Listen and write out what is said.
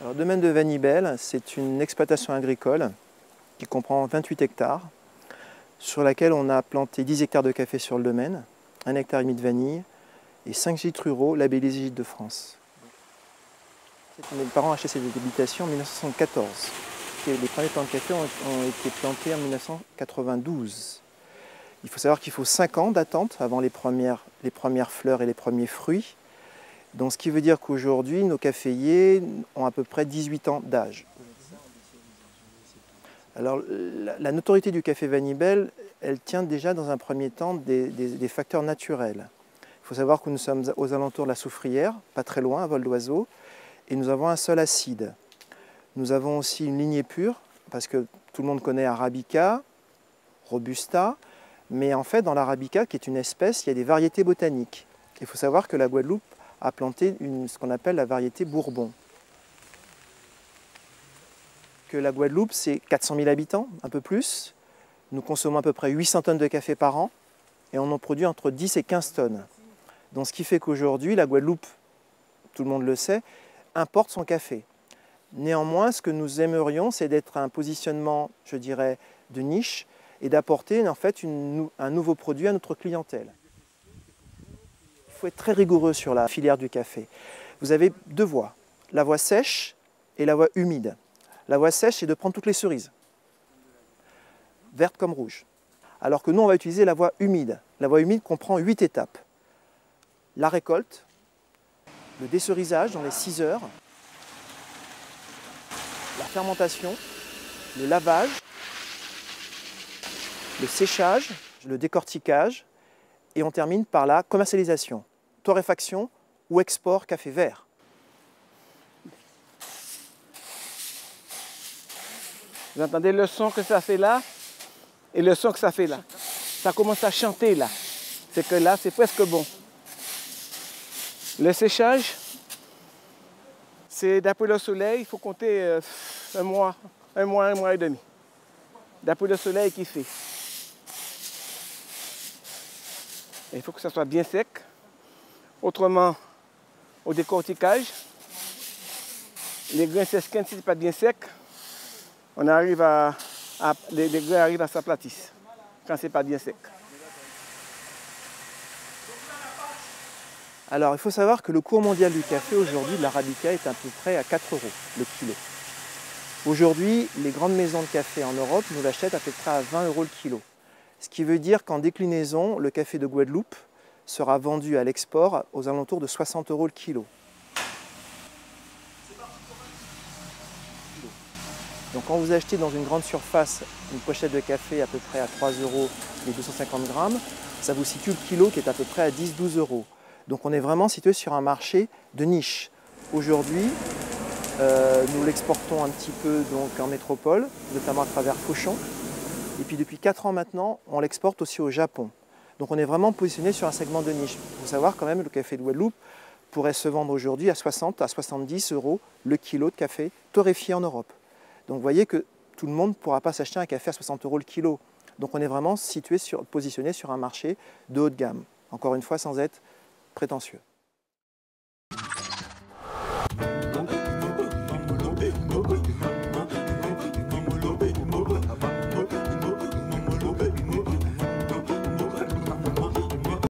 Alors, domaine de Vanibel, c'est une exploitation agricole qui comprend 28 hectares, sur laquelle on a planté 10 hectares de café sur le domaine, 1,5 hectare de vanille et 5 gîtes ruraux labellisés Gîtes de France. Mes parents ont acheté cette habitation en 1974. Les premiers plants de café ont été plantés en 1992. Il faut savoir qu'il faut 5 ans d'attente avant les premières fleurs et les premiers fruits. Donc, ce qui veut dire qu'aujourd'hui, nos caféiers ont à peu près 18 ans d'âge. Alors, la notoriété du café Vanibel, elle tient déjà dans un premier temps des facteurs naturels. Il faut savoir que nous sommes aux alentours de la Soufrière, pas très loin, à vol d'oiseau, et nous avons un sol acide. Nous avons aussi une lignée pure, parce que tout le monde connaît Arabica, Robusta, mais en fait, dans l'Arabica, qui est une espèce, il y a des variétés botaniques. Il faut savoir que la Guadeloupe a planté ce qu'on appelle la variété Bourbon. Que la Guadeloupe, c'est 400 000 habitants, un peu plus. Nous consommons à peu près 800 tonnes de café par an et on en produit entre 10 et 15 tonnes. Donc, ce qui fait qu'aujourd'hui, la Guadeloupe, tout le monde le sait, importe son café. Néanmoins, ce que nous aimerions, c'est d'être un positionnement, je dirais, de niche et d'apporter en fait un nouveau produit à notre clientèle. Il faut être très rigoureux sur la filière du café. Vous avez deux voies, la voie sèche et la voie humide. La voie sèche, c'est de prendre toutes les cerises, vertes comme rouges. Alors que nous, on va utiliser la voie humide. La voie humide comprend 8 étapes. La récolte, le décerisage dans les 6 heures, la fermentation, le lavage, le séchage, le décortiquage, et on termine par la commercialisation, torréfaction ou export café vert. Vous entendez le son que ça fait là et le son que ça fait là. Ça commence à chanter là. C'est que là, c'est presque bon. Le séchage, c'est d'après le soleil, il faut compter un mois et demi. D'après le soleil qui fait. Et il faut que ça soit bien sec. Autrement, au décortiquage, les grains s'esquintent si ce n'est pas bien sec. On arrive les grains arrivent à s'aplatir quand ce n'est pas bien sec. Alors, il faut savoir que le cours mondial du café aujourd'hui de l'Arabica est à peu près à 4 € le kilo. Aujourd'hui, les grandes maisons de café en Europe nous l'achètent à peu près à 20 € le kilo. Ce qui veut dire qu'en déclinaison, le café de Guadeloupe sera vendu à l'export aux alentours de 60 € le kilo. Donc quand vous achetez dans une grande surface une pochette de café à peu près à 3 € les 250 grammes, ça vous situe le kilo qui est à peu près à 10-12 €. Donc on est vraiment situé sur un marché de niche. Aujourd'hui, nous l'exportons un petit peu donc, en métropole, notamment à travers Fauchon. Et puis depuis 4 ans maintenant, on l'exporte aussi au Japon. Donc on est vraiment positionné sur un segment de niche. Il faut savoir quand même que le café de Guadeloupe pourrait se vendre aujourd'hui à 60 à 70 € le kilo de café torréfié en Europe. Donc vous voyez que tout le monde ne pourra pas s'acheter un café à 60 € le kilo. Donc on est vraiment positionné sur un marché de haut de gamme. Encore une fois, sans être prétentieux.